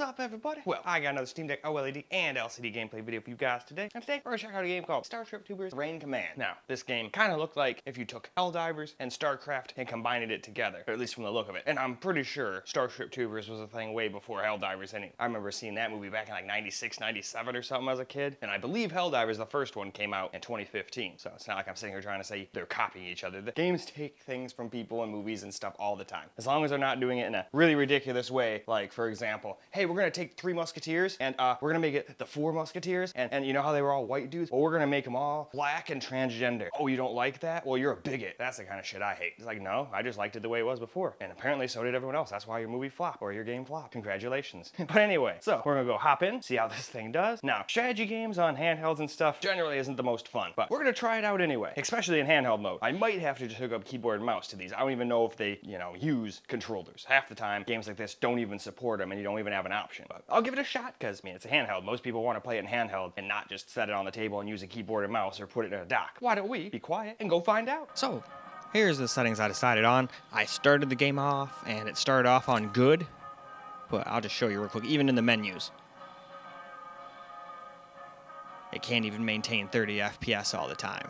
up, everybody? Well, I got another Steam Deck OLED and LCD gameplay video for you guys today. And today, we're gonna check out a game called Starship Troopers Terran Command. Now, this game kind of looked like if you took Helldivers and StarCraft and combined it together, or at least from the look of it. And I'm pretty sure Starship Troopers was a thing way before Helldivers anyway. I remember seeing that movie back in like 96, 97 or something as a kid. And I believe Helldivers, the first one, came out in 2015. So it's not like I'm sitting here trying to say they're copying each other. The games take things from people and movies and stuff all the time. As long as they're not doing it in a really ridiculous way, like for example, hey, we're gonna take 3 Musketeers and we're gonna make it the 4 Musketeers, and you know how they were all white dudes? Well, we're gonna make them all black and transgender. Oh, you don't like that? Well, you're a bigot. That's the kind of shit I hate. It's like, no, I just liked it the way it was before. And apparently so did everyone else. That's why your movie flopped or your game flopped. Congratulations. But anyway, so we're gonna go hop in, see how this thing does. Now, strategy games on handhelds and stuff generally isn't the most fun, but we're gonna try it out anyway, especially in handheld mode. I might have to just hook up keyboard and mouse to these. I don't even know if they, use controllers. Half the time, games like this don't even support them and you don't even have an option. But I'll give it a shot because, I mean, it's a handheld. Most people want to play it in handheld and not just set it on the table and use a keyboard and mouse or put it in a dock. Why don't we be quiet and go find out? So, here's the settings I decided on. I started the game off and it started off on good, but I'll just show you real quick, even in the menus. It can't even maintain 30 FPS all the time.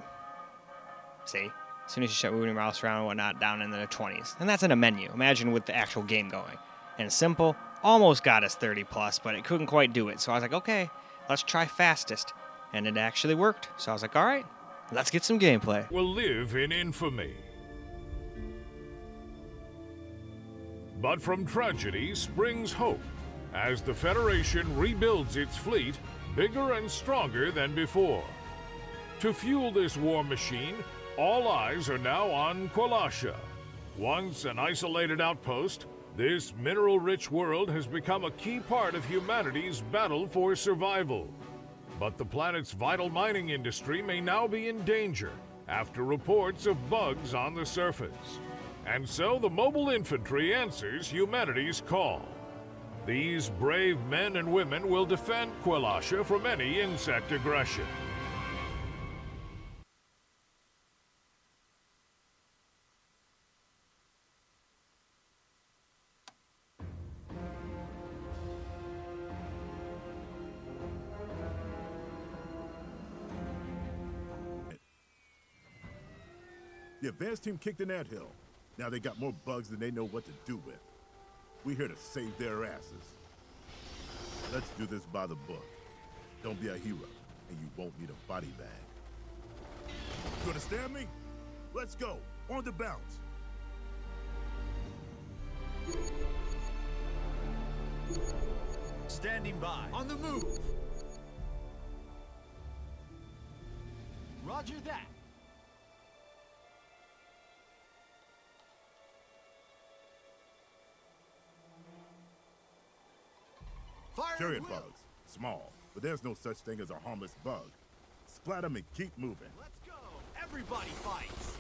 See? As soon as you start moving your mouse around and whatnot, down in the 20s. And that's in a menu. Imagine with the actual game going. And simple, almost got us 30 plus, but it couldn't quite do it. So I was like, okay, let's try fastest. And it actually worked. So I was like, all right, let's get some gameplay. Will live in infamy. But from tragedy springs hope as the Federation rebuilds its fleet bigger and stronger than before. To fuel this war machine, all eyes are now on Kwalasha. Once an isolated outpost, this mineral-rich world has become a key part of humanity's battle for survival. But the planet's vital mining industry may now be in danger after reports of bugs on the surface. And so the mobile infantry answers humanity's call. These brave men and women will defend Kwalasha from any insect aggression. The advanced team kicked an anthill. Now they got more bugs than they know what to do with. We're here to save their asses. Let's do this by the book. Don't be a hero, and you won't need a body bag. You understand me? Let's go. On the bounce. Standing by. On the move. Roger that. Chariot bugs. Small, but there's no such thing as a harmless bug. Splat them and keep moving. Let's go. Everybody fights.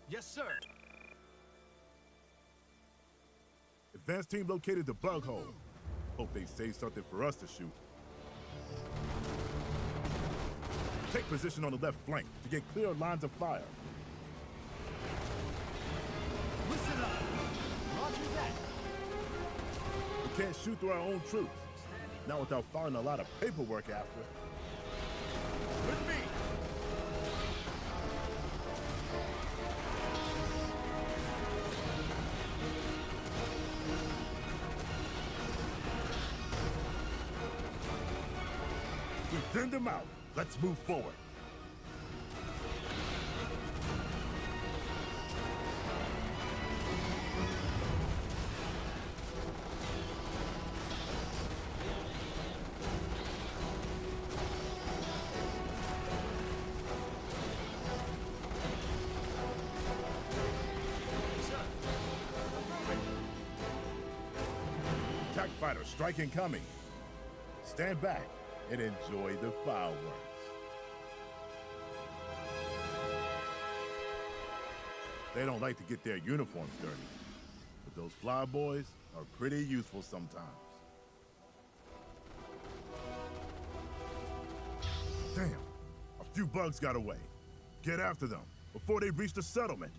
Yes, sir. Advanced team located the bug hole. Hope they save something for us to shoot. Take position on the left flank to get clear lines of fire. Listen up. Roger that. We can't shoot through our own troops. Not without filing a lot of paperwork after. With me. We've thinned them out. Let's move forward. Attack fighter strike incoming. Stand back and enjoy the fireworks. They don't like to get their uniforms dirty, but those flyboys are pretty useful sometimes. Damn, a few bugs got away. Get after them before they reach the settlement.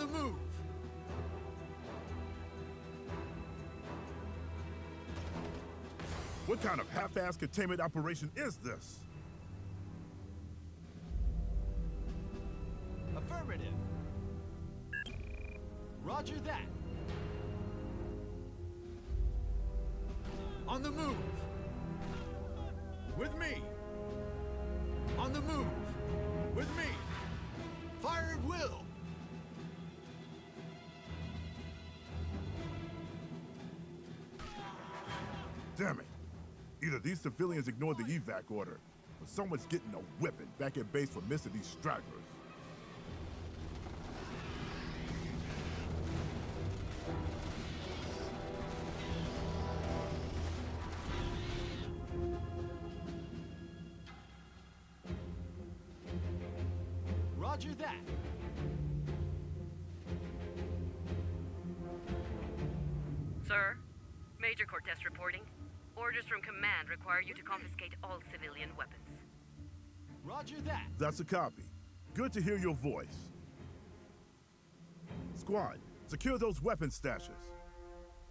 the move. What kind of half-assed containment operation is this? Affirmative. Roger that. On the move. With me. On the move. With me. Fire at will. Damn it. Either these civilians ignored the evac order, or someone's getting a whipping back at base for missing these stragglers. Roger that. Sir, Major Cortez reporting. Orders from command require you to confiscate all civilian weapons. Roger that. That's a copy. Good to hear your voice. Squad, secure those weapon stashes.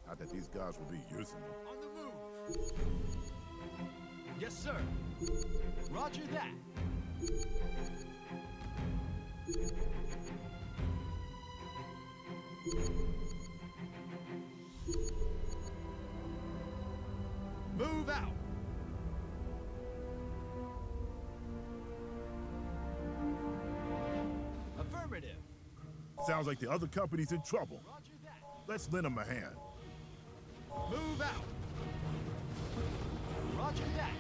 Not that these guys will be using them. On the move. Yes, sir. Roger that. Move out. Affirmative. Sounds like the other company's in trouble. Roger that. Let's lend them a hand. Move out. Roger that.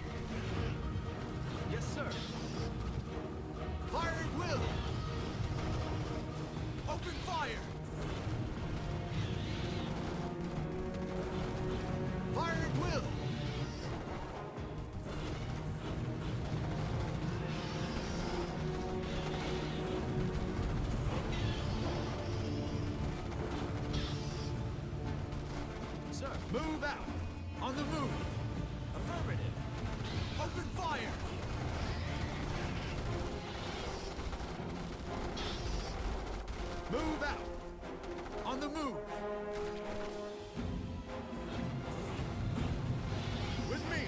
Yes, sir. Fire at will. Open fire. Fire at will. Sir, move out. On the move. Affirmative. Open fire. Move out. On the move. With me.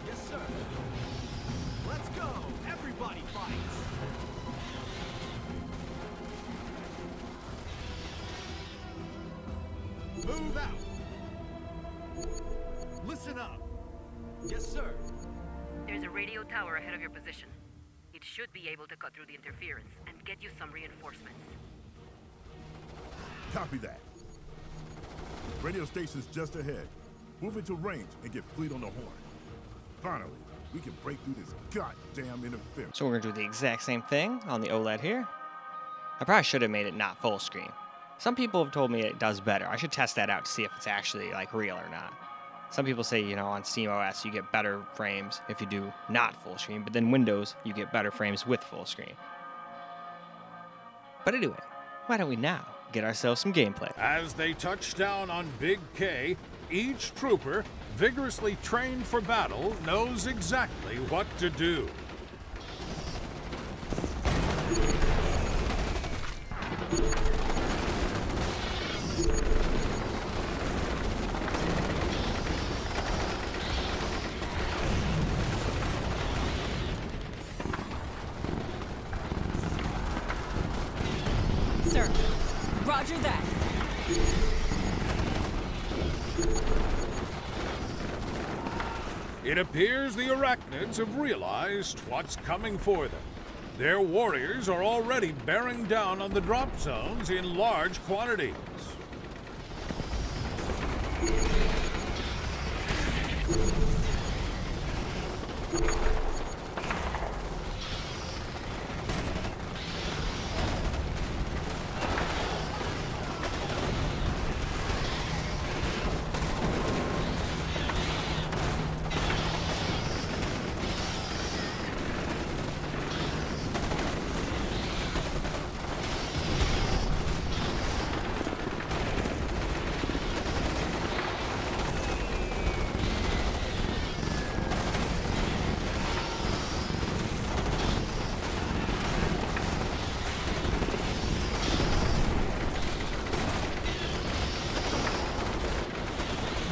Yes, sir. Let's go. Everybody fights. Move out. Listen up. Yes, sir. There's a radio tower ahead of your position. It should be able to cut through the interference and get you some reinforcements. Copy that. Radio station's just ahead. Move into range and get fleet on the horn. Finally, we can break through this goddamn interference. So we're gonna do the exact same thing on the OLED here. I probably should have made it not full screen. Some people have told me it does better. I should test that out to see if it's actually like real or not. Some people say, you know, on SteamOS you get better frames if you do not full screen, but then Windows you get better frames with full screen. But anyway, why don't we now get ourselves some gameplay? As they touch down on Big K, each trooper, vigorously trained for battle, knows exactly what to do. Sir, roger that. It appears the arachnids have realized what's coming for them. Their warriors are already bearing down on the drop zones in large quantities.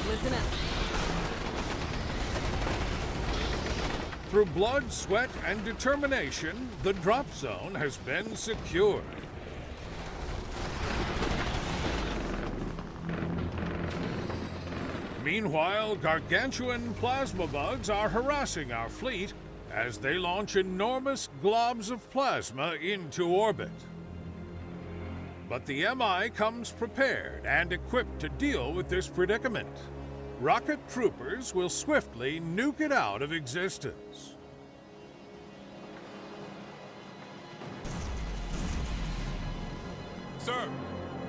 Listen up. Through blood, sweat, and determination, the drop zone has been secured. Meanwhile, gargantuan plasma bugs are harassing our fleet as they launch enormous globs of plasma into orbit. But the MI comes prepared and equipped to deal with this predicament. Rocket troopers will swiftly nuke it out of existence. Sir,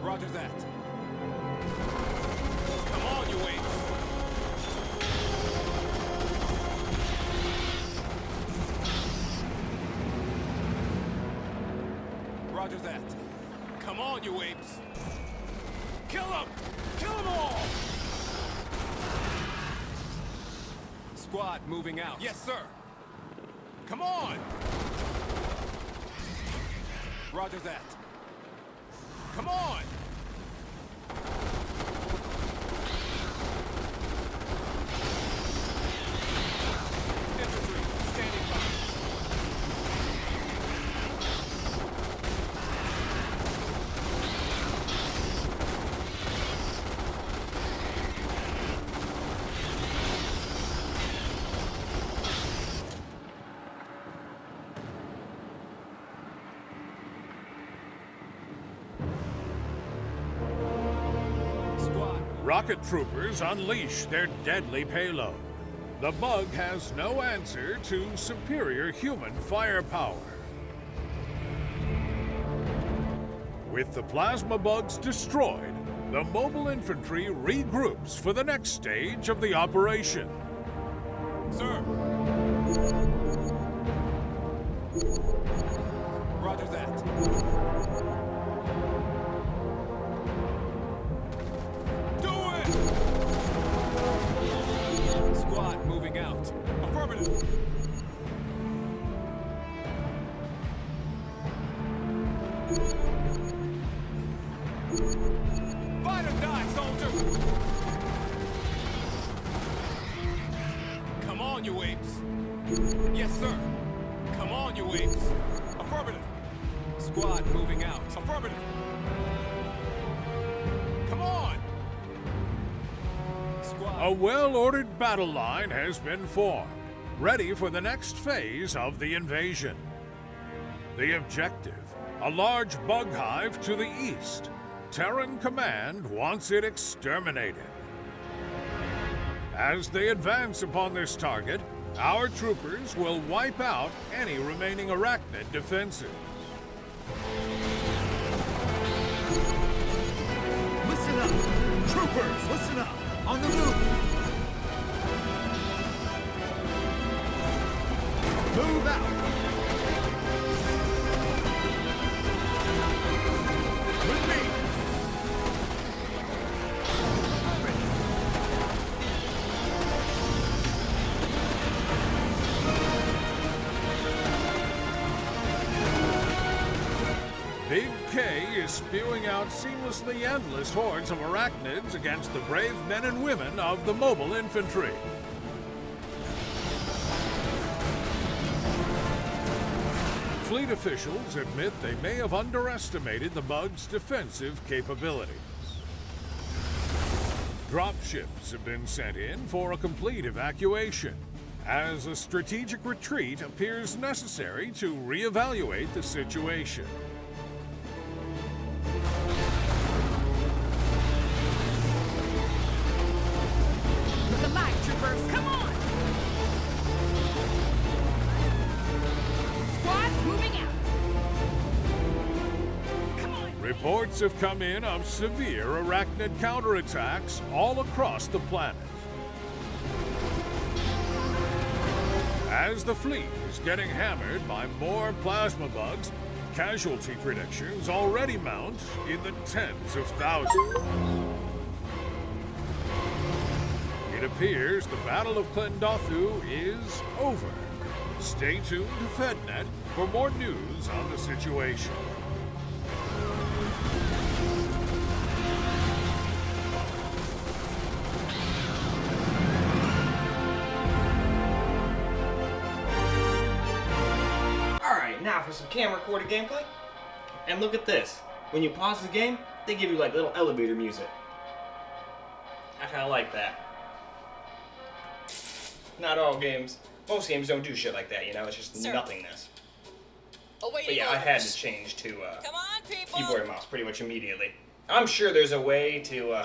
roger that. Come on, you apes. Roger that. Come on, you apes. Kill them! Kill them all! Squad moving out. Yes, sir. Come on! Roger that. Come on! Infantry, standing by. Rocket troopers unleash their deadly payload. The bug has no answer to superior human firepower. With the plasma bugs destroyed, the mobile infantry regroups for the next stage of the operation. Sir! Roger that. Squad moving out. Affirmative. Fight or die, soldier! Come on, you apes. Yes, sir. Come on, you apes. Affirmative. Squad moving out. Affirmative. Come on! A well-ordered battle line has been formed, ready for the next phase of the invasion. The objective, a large bug hive to the east. Terran Command wants it exterminated. As they advance upon this target, our troopers will wipe out any remaining arachnid defenses. Listen up! Troopers, listen up! On the move! Move out! With me! Big K is spewing out seamlessly endless hordes of arachnids against the brave men and women of the mobile infantry. Fleet officials admit they may have underestimated the bug's defensive capabilities. Dropships have been sent in for a complete evacuation, as a strategic retreat appears necessary to reevaluate the situation. Look alive, troopers! Come on! Squad moving out! Come on! Reports have come in of severe arachnid counterattacks all across the planet. As the fleet is getting hammered by more plasma bugs, casualty predictions already mount in the tens of thousands. It appears the Battle of Klendathu is over. Stay tuned to FedNet for more news on the situation. for some camera-recorded gameplay. And look at this. When you pause the game, they give you like little elevator music. I kind of like that. Not all games. Most games don't do shit like that, you know? It's just nothingness. But yeah, I had to change to Come on, people. keyboard and mouse pretty much immediately. I'm sure there's a way to, Now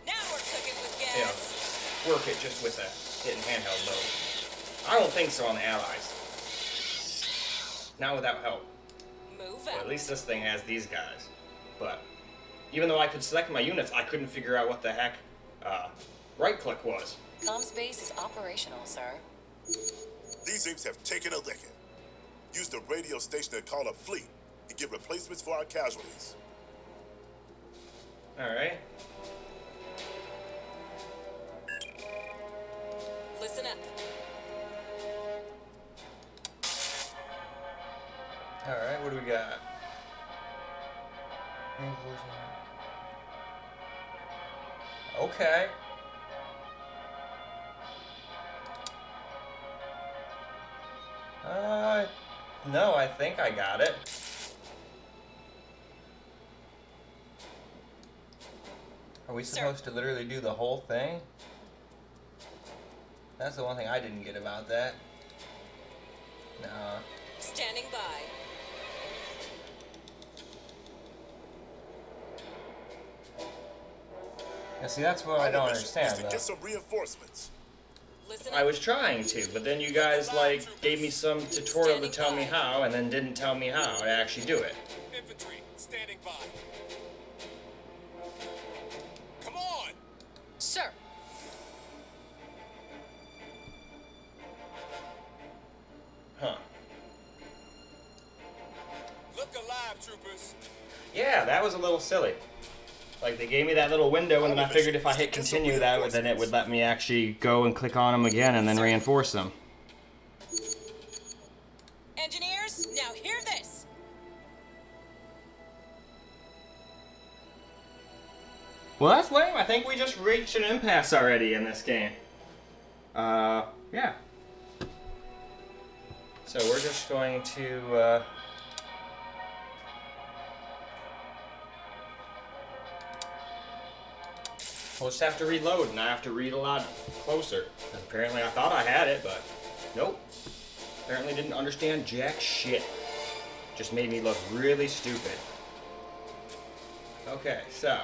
we're cooking with you know, gas. work it just with a hidden handheld mode. I don't think so on the Allies. Not without help. Move Well, out. at least this thing has these guys. But even though I could select my units, I couldn't figure out what the heck right click was. Comm space is operational, sir. These apes have taken a licking. Use the radio station to call a fleet and get replacements for our casualties. Alright. Listen up. Alright, what do we got? Okay. No, I think I got it. Are we supposed to literally do the whole thing? That's the one thing I didn't get about that. No. Standing by. Yeah, see, that's what I don't understand, To though. get some reinforcements. Listen I up. was trying to, but then you guys, like, gave me some tutorial to tell me how, and then didn't tell me how to actually do it. Infantry, standing by. Come on! Sir. Huh. Look alive, troopers. Yeah, that was a little silly. Like, they gave me that little window, and then I figured if I hit continue, then it would let me actually go and click on them again and then reinforce them. Engineers, now hear this. Well, that's lame. I think we just reached an impasse already in this game. Yeah. So we're just going to, we'll just have to reload, and I have to read a lot closer. 'Cause apparently I thought I had it, but nope. Apparently didn't understand jack shit. Just made me look really stupid. Okay, so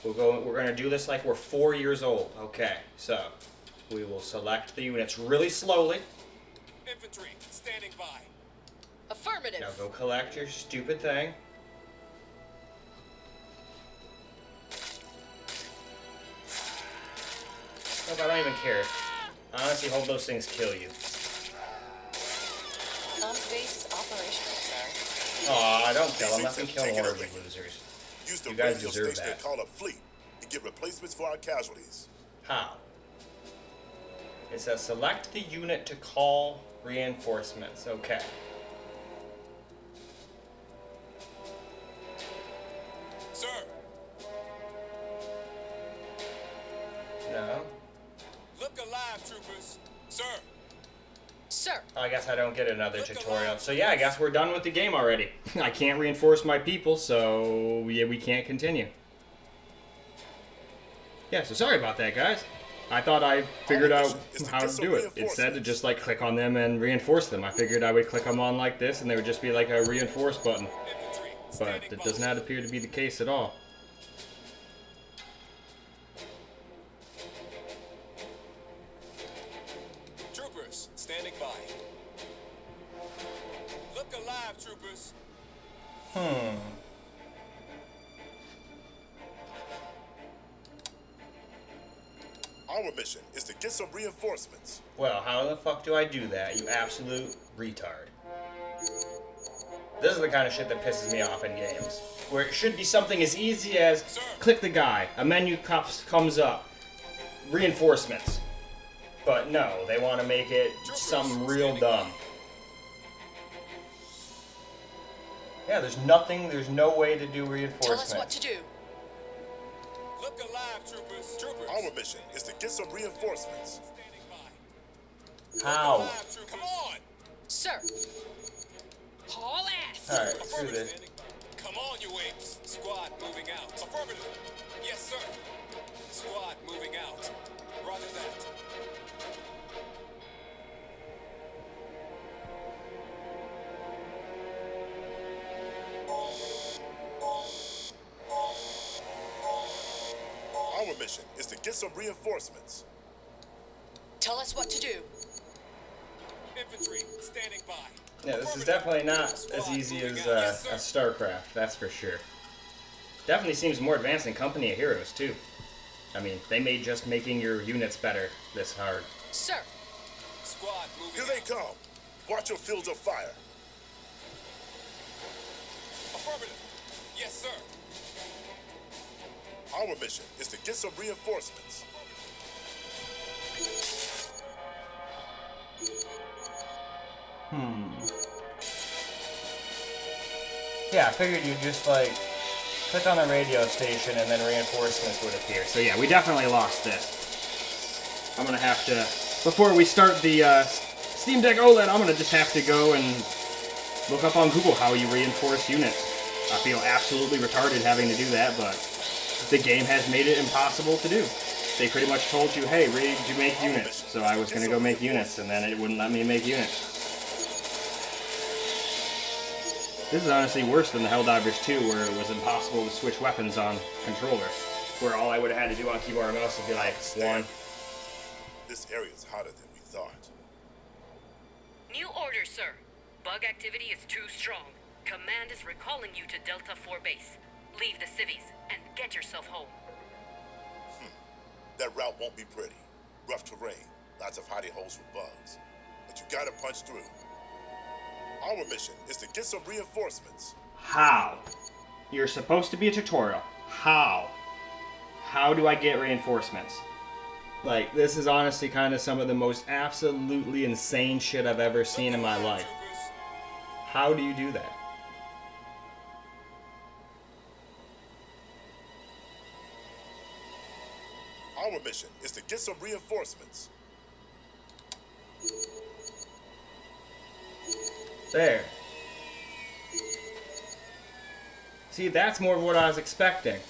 we're gonna do this like we're 4 years old. Okay, so we will select the units really slowly. Infantry, standing by. Affirmative. Now go collect your stupid thing. Nope, I don't even care. I honestly hope those things kill you. Comm space is operational, sir. Aw, don't kill them. These Let them apes kill have more taken of a you licking. losers. Use the You guys radio deserve station that. to call a fleet and get replacements for our casualties. How? It says select the unit to call reinforcements. Okay. Sir, No. look alive, troopers. Sir, Sir. I guess I don't get another tutorial. So yeah, I guess we're done with the game already. I can't reinforce my people, so yeah, we can't continue. Yeah, so sorry about that, guys. I thought I figured out how to do it. It said to just like click on them and reinforce them. I figured I would click them on like this and there would just be like a reinforce button. infantry, But standing it by. does not appear to be the case at all. Troopers, standing by. Look alive, troopers. Our mission is to get some reinforcements. Well, how the fuck do I do that, you absolute retard? This is the kind of shit that pisses me off in games. Where it should be something as easy as click the guy, a menu comes up, reinforcements. But no, they want to make it something real dumb. Yeah, there's no way to do Tell reinforcement. us what to do. Look alive, troopers. Troopers. Our mission is to get some reinforcements. Standing by. How? Alive, troopers. Come on. Sir. Haul ass. All right, screw this. Come on, you apes. Squad moving out. Affirmative. Yes, sir. Squad moving out. Roger that. Our mission is to get some reinforcements. Tell us what to do. Infantry, standing by. Yeah, this is definitely not as easy as StarCraft, that's for sure. Definitely seems more advanced than Company of Heroes, too. I mean, they made just making your units better this hard. Sir. Squad moving Here they come. Watch your fields of fire. Affirmative. Yes, sir. Our mission is to get some reinforcements. Yeah, I figured you'd just, like, click on the radio station and then reinforcements would appear. So yeah, we definitely lost this. I'm gonna have to, before we start the Steam Deck OLED, I'm gonna just have to go and look up on Google how you reinforce units. I feel absolutely retarded having to do that, but the game has made it impossible to do. They pretty much told you, hey, you make units. So I was gonna go make units, and then it wouldn't let me make units. This is honestly worse than the Helldivers 2, where it was impossible to switch weapons on controller. Where all I would have had to do on keyboard and mouse would be like, one. This area is hotter than we thought. New order, sir. Bug activity is too strong. Command is recalling you to Delta 4 base. Leave the civvies and get yourself home. That route won't be pretty. Rough terrain, lots of hidey holes for bugs. But you gotta punch through. Our mission is to get some reinforcements. How? You're supposed to be a tutorial. How? How do I get reinforcements? Like, this is honestly kind of some of the most absolutely insane shit I've ever seen in my life. How do you do that? Our mission is to get some reinforcements. There. See, that's more of what I was expecting.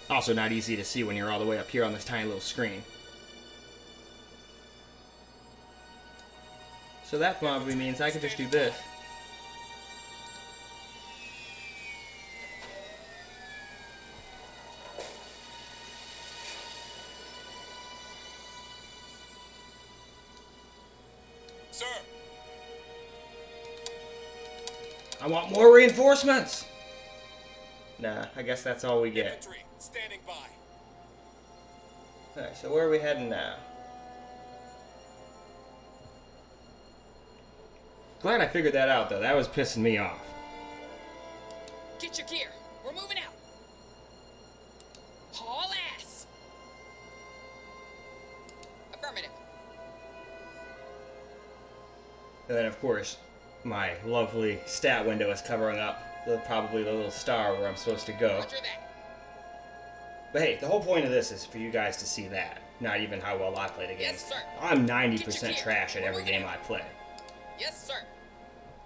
Also not easy to see when you're all the way up here on this tiny little screen. So that probably means I can just do this. Sir. I want more reinforcements! Nah, I guess that's all we get. Infantry, standing by. Alright, so where are we heading now? Glad I figured that out, though. That was pissing me off. Get your gear. We're moving out. Haul ass. Affirmative. And then, of course, my lovely stat window is covering up probably the little star where I'm supposed to go. Roger that. But hey, the whole point of this is for you guys to see that, not even how well I play the game. Yes, sir. I'm Get 90% your gear. trash at We're every moving game out. I play. Yes, sir.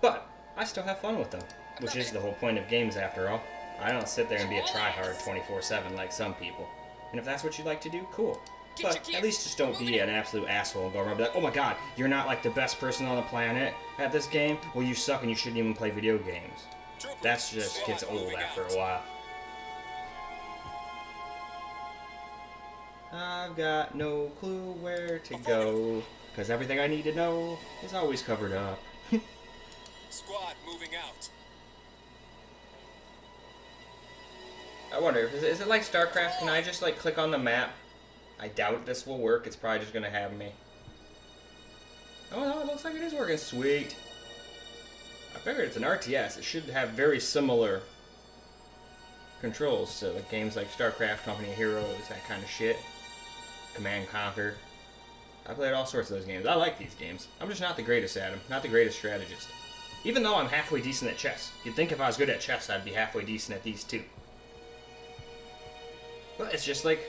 But I still have fun with them, which is the whole point of games after all. I don't sit there and be a tryhard 24/7 like some people. And if that's what you'd like to do, cool. Get your But gear. at least just don't We're be moving an absolute asshole and go around and be like, oh my god, you're not like the best person on the planet at this game? Well, you suck and you shouldn't even play video games. Troopers, That just squad gets old moving after out. a while. I've got no clue where to go, because everything I need to know is always covered up. Squad moving out. I wonder, is it like StarCraft? Can I just like click on the map? I doubt this will work. It's probably just gonna have me. Oh no, it looks like it is working. Sweet. I figured it's an RTS. It should have very similar controls to like games like StarCraft, Company of Heroes, that kind of shit. Command & Conquer. I played all sorts of those games. I like these games. I'm just not the greatest at them. Not the greatest strategist. Even though I'm halfway decent at chess. You'd think if I was good at chess, I'd be halfway decent at these too. But it's just like,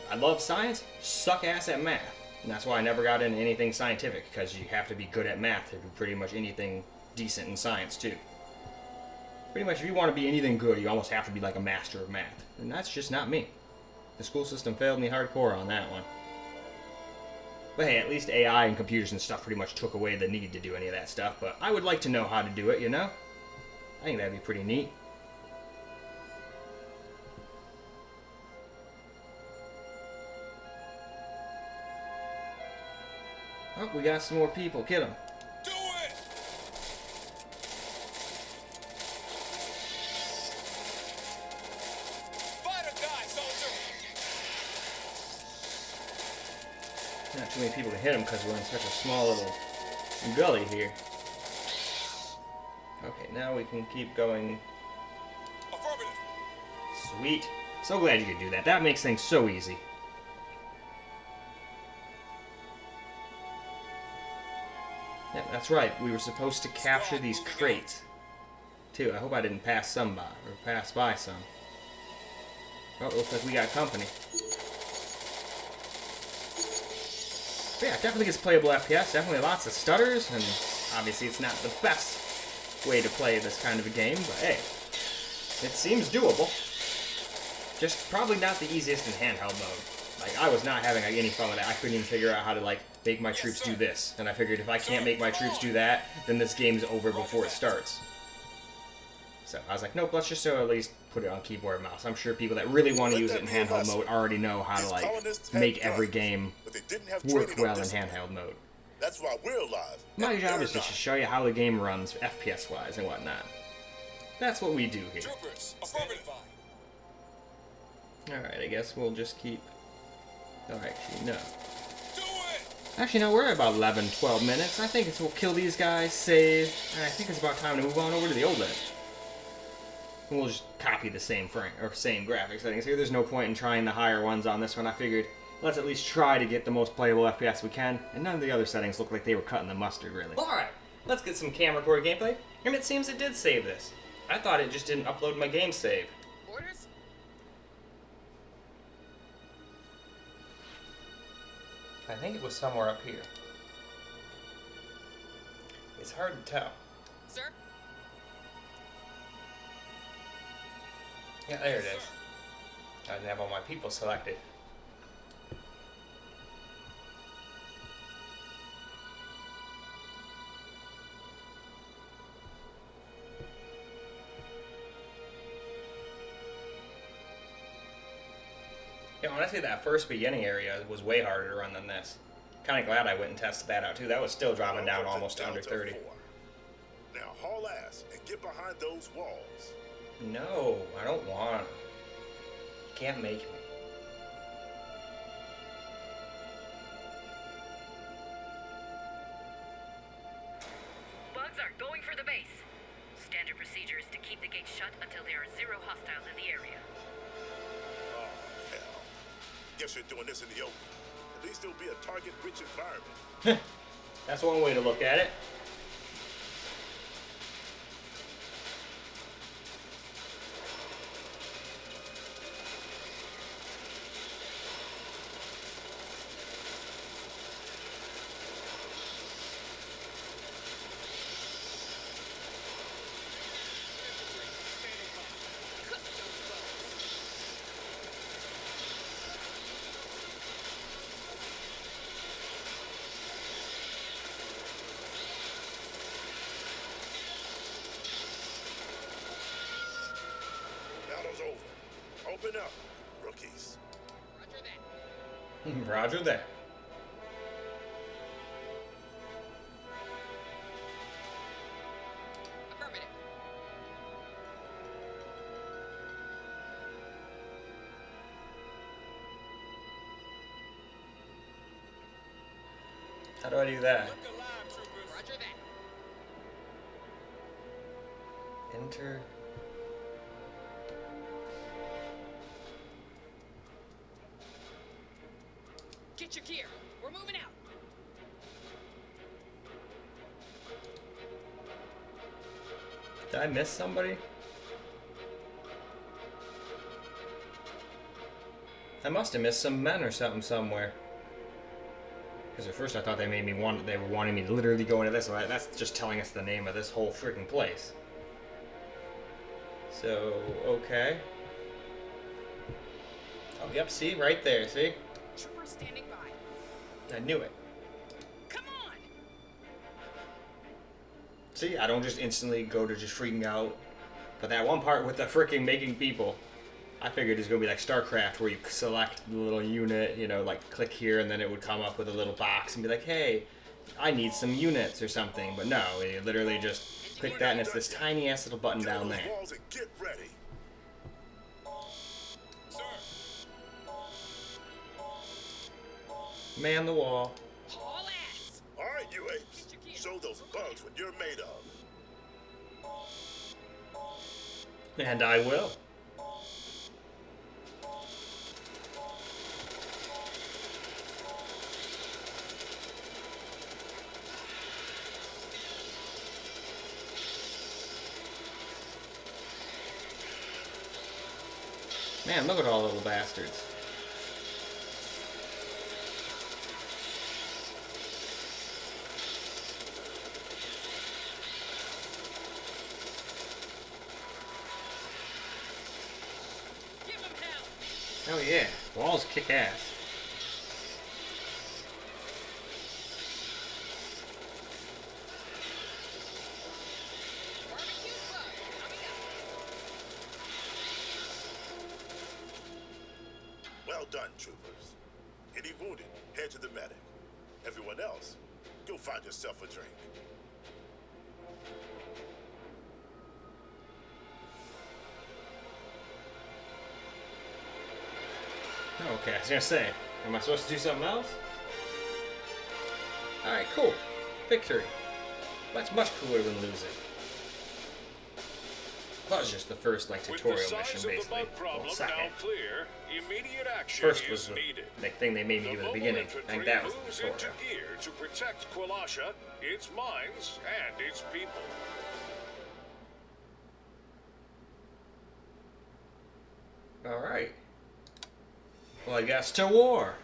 I love science, suck ass at math. And that's why I never got into anything scientific, because you have to be good at math to do pretty much anything decent in science, too. Pretty much, if you want to be anything good, you almost have to be like a master of math. And that's just not me. The school system failed me hardcore on that one. But hey, at least AI and computers and stuff pretty much took away the need to do any of that stuff. But I would like to know how to do it, you know? I think that'd be pretty neat. Oh, we got some more people. Kill them. Do it! Fight or die, soldier! Not too many people to hit them because we're in such a small little gully here. Okay, now we can keep going. Affirmative. Sweet. So glad you could do that. That makes things so easy. Yep, that's right. We were supposed to capture these crates, too. I hope I didn't pass some by, or pass by some. Oh, looks like we got company. But yeah, definitely gets playable FPS. Definitely lots of stutters, and obviously it's not the best way to play this kind of a game, but hey, it seems doable. Just probably not the easiest in handheld mode. Like, I was not having any fun with it. I couldn't even figure out how to, like, make my troops do this. And I figured if I can't make my troops do that, then this game's over before it starts. So I was like, nope, let's just at least put it on keyboard and mouse. I'm sure people that really want to use it in handheld mode already know how to, like, make every game work well in handheld mode. That's why we're alive. My job is just to show you how the game runs FPS-wise and whatnot. That's what we do here. Troopers, affirmative. Alright, I guess we'll just keep... Oh, actually, no. Do it! Actually, no, we're at about 11, 12 minutes. I think we'll kill these guys, save, and I think it's about time to move on over to the OLED. And we'll just copy the same frame, or same graphics settings here. There's no point in trying the higher ones on this one. I figured, let's at least try to get the most playable FPS we can, and none of the other settings look like they were cutting the mustard, really. Alright, let's get some camera core gameplay, and it seems it did save this. I thought it just didn't upload my game save. Orders? I think it was somewhere up here. It's hard to tell. Sir? Yeah, there it is. I didn't have all my people selected. Yeah, honestly, that first beginning area was way harder to run than this. Kind of glad I went and tested that out too. That was still dropping down almost to under 30. Now haul ass and get behind those walls. No, I don't want. You can't make me. Bugs are going for the base. Standard procedure is to keep the gate shut until there are 0 hostiles in the area. Oh, hell. Guess you're doing this in the open. At least it'll be a target-rich environment. That's one way to look at it. Battle's over. Open up, rookies. Roger that. Roger that. Affirmative. How do I do that? Look alive, troopers. Roger that. Enter. Get your gear. We're moving out. Did I miss somebody? I must have missed some men or something somewhere. Because at first I thought they were wanting me to literally go into this. So that's just telling us the name of this whole freaking place. So, okay. Oh, yep, see? Right there, see? Trooper standing by. I knew it. Come on! See, I don't just instantly go to just freaking out. But that one part with the freaking making people, I figured it was going to be like StarCraft where you select the little unit, you know, like click here and then it would come up with a little box and be like, hey, I need some units or something. But no, you literally just click that and it's this tiny ass little button down there. Get ready. Sir, Man the wall. Haul ass! All right, you apes. Show those bugs what you're made of. And I will. Man, look at all the little bastards. Give him hell! Oh yeah, walls kick ass. Barbecue club coming up. Well done, troopers. Any wounded, head to the medic. Everyone else, go find yourself a drink. Okay, I was gonna say, am I supposed to do something else? Alright, cool. Victory. That's much cooler than losing. That was just the first, like, With tutorial the mission, size of the basically. bug problem Well, now second. clear, immediate action First was is the needed. like, thing they made me do at the beginning. I think that was the moves tutorial. into gear to protect Kwalasha, its mines, and its people. Alright. Well, I guess to war.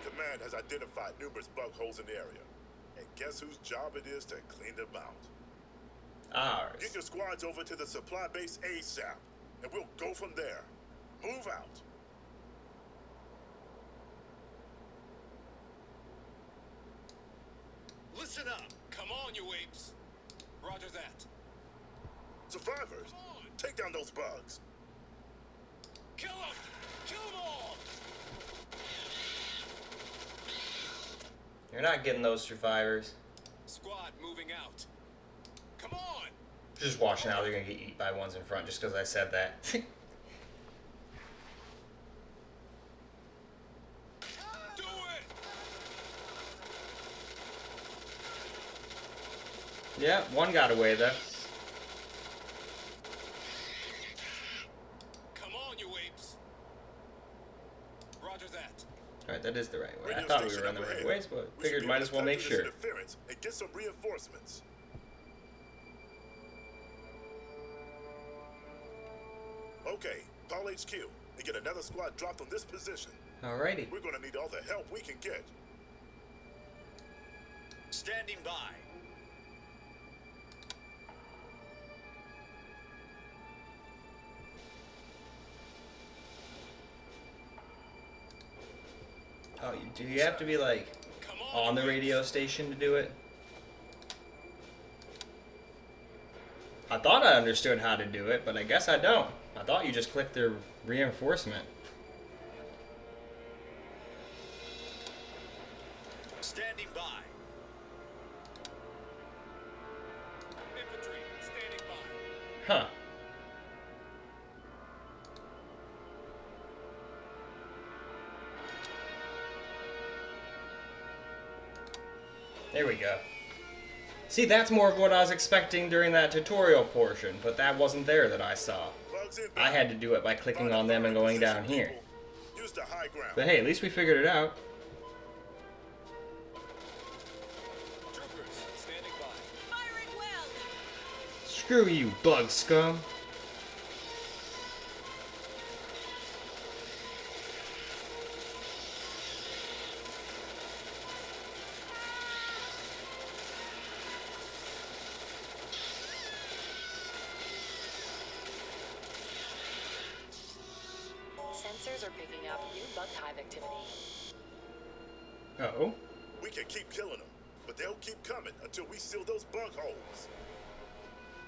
Command has identified numerous bug holes in the area. And guess whose job it is to clean them out? Ours. Get your squads over to the supply base ASAP, and we'll go from there. Move out. listen up. Come on, you apes. Roger that. Survivors, take down those bugs. Kill them! Kill them all! You're not getting those survivors. Squad moving out. Come on! Just watch now, they're gonna get eaten by ones in front just because I said that. Do it! Yeah, one got away though. Come on, you apes. Roger that. Alright, that is the right way. I Radio thought we station were on the up right ahead. ways, but We figured should be might able as to well make counter this sure. interference and get some reinforcements. Okay, call HQ and get another squad dropped on this position. Alrighty. We're gonna need all the help we can get. Standing by. Oh, do you have to be like Come on the radio station to do it? I thought I understood how to do it, but I guess I don't. I thought you just clicked the reinforcement. Standing by. Infantry, standing by. Huh. There we go. See, that's more of what I was expecting during that tutorial portion, but that wasn't there that I saw. Bugs inbound. I had to do it by clicking on them and going down here. Use the high ground. But hey, at least we figured it out. Troopers, standing by. Firing well. Screw you, bug scum. Sensors are picking up new bug hive activity. Uh-oh. We can keep killing them, but they'll keep coming until we seal those bug holes.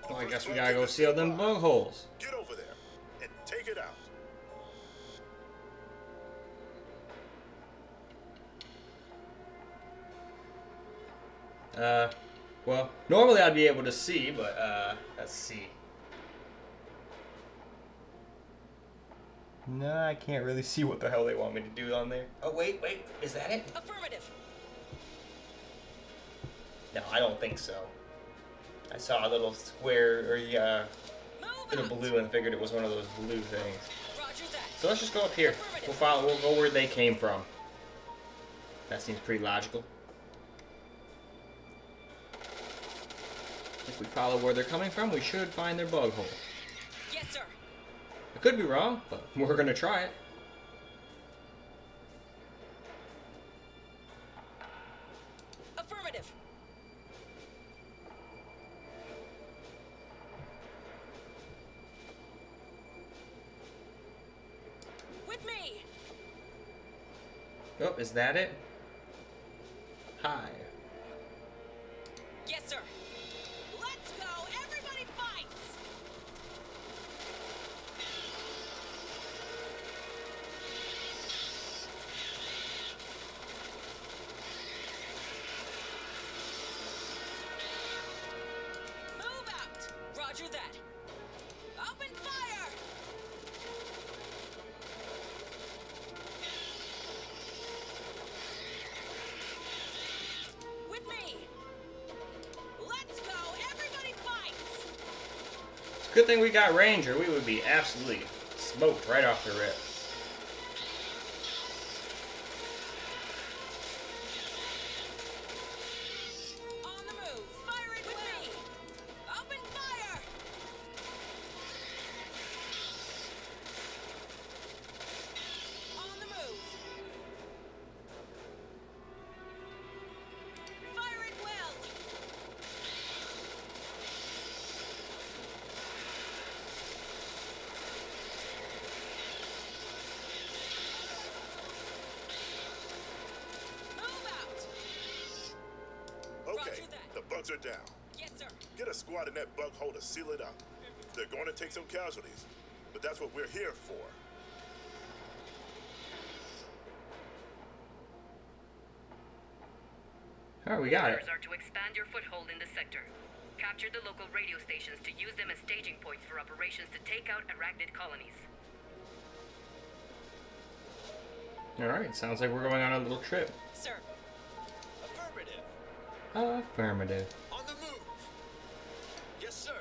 Well, I guess we gotta go seal them bug holes. Get over there and take it out. Well, normally I'd be able to see, but, let's see. No, I can't really see what the hell they want me to do on there. Oh, wait, is that it? Affirmative. No, I don't think so. I saw a little square, or little blue, and figured it was one of those blue things. Roger that. So let's just go up here. We'll go where they came from. That seems pretty logical. If we follow where they're coming from, we should find their bug hole. Yes, sir. I could be wrong, but we're gonna try it. Affirmative. With me. Oh, is that it? Hi. Yes, sir. Let's go. Everybody fights. Move out. Roger that. Open fire. With me. Let's go. Everybody fights. It's a good thing we got Ranger. We would be absolutely smoked right off the rip. On the move. Fire it with me. Open fire. On the move. Fire it well. Move out. Okay, Roger that. the bugs are down. Yes, sir. Get a squad in that bug hole to seal it up. They're going to take some casualties, but that's what we're here for. Alright, we got it. Orders are to expand your foothold in the sector. Capture the local radio stations to use them as staging points for operations to take out arachnid colonies. Alright, sounds like we're going on a little trip. Sir. Affirmative. Affirmative. On the move. Yes, sir.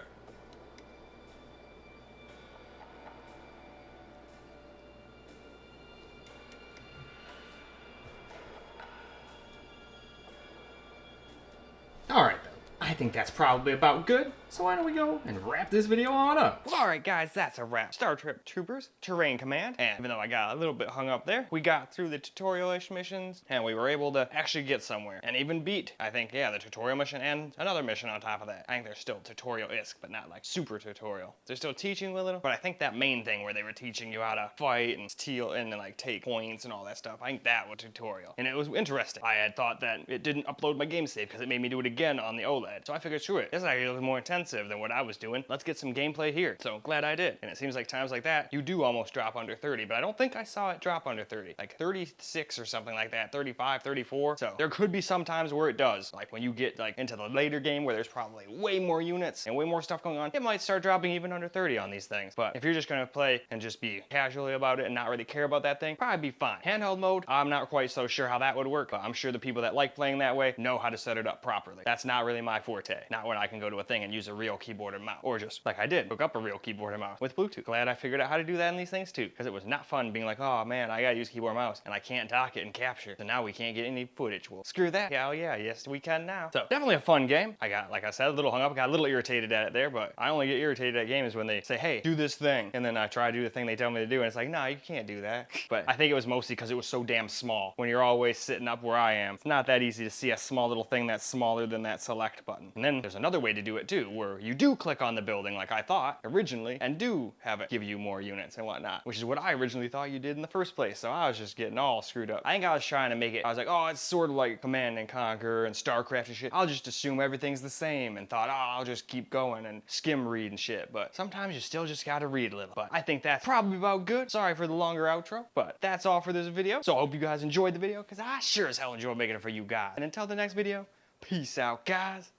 Alright, then. I think that's probably about good. So why don't we go and wrap this video on up? Well, alright guys, that's a wrap. Starship Troopers Terran Command. And even though I got a little bit hung up there, we got through the tutorial-ish missions and we were able to actually get somewhere. And even beat, I think, yeah, the tutorial mission and another mission on top of that. I think they're still tutorial-isk, but not like super tutorial. They're still teaching you a little, but I think that main thing where they were teaching you how to fight and steal and then like take points and all that stuff, I think that was tutorial. And it was interesting. I had thought that it didn't upload my game save because it made me do it again on the OLED. So I figured, screw it. This actually was more intensive than what I was doing. Let's get some gameplay here. So glad I did. And it seems like times like that, you do almost drop under 30, but I don't think I saw it drop under 30. Like 36 or something like that, 35, 34. So there could be some times where it does. Like when you get like into the later game where there's probably way more units and way more stuff going on, it might start dropping even under 30 on these things. But if you're just gonna play and just be casually about it and not really care about that thing, probably be fine. Handheld mode, I'm not quite so sure how that would work, but I'm sure the people that like playing that way know how to set it up properly. That's not really my forte. Not when I can go to a thing and use a real keyboard and mouse. Or just, like I did, hook up a real keyboard and mouse with Bluetooth. Glad I figured out how to do that in these things too, because it was not fun being like, oh man, I gotta use keyboard and mouse, and I can't dock it and capture, so now we can't get any footage. Well, screw that. Yeah, oh yeah, yes we can now. So, definitely a fun game. I got, like I said, a little hung up, got a little irritated at it there, but I only get irritated at games when they say, hey, do this thing, and then I try to do the thing they tell me to do, and it's like, no, you can't do that. But I think it was mostly because it was so damn small. When you're always sitting up where I am, it's not that easy to see a small little thing that's smaller than that select button. And then there's another way to do it too, where you do click on the building like I thought originally, and do have it give you more units and whatnot, which is what I originally thought you did in the first place. So I was just getting all screwed up. I think I was trying to make it, I was like, oh, it's sort of like Command and Conquer and StarCraft and shit. I'll just assume everything's the same, and thought, oh, I'll just keep going and skim read and shit. But sometimes you still just gotta read a little. But I think that's probably about good. Sorry for the longer outro, but that's all for this video. So I hope you guys enjoyed the video, because I sure as hell enjoyed making it for you guys. And until the next video, peace out, guys.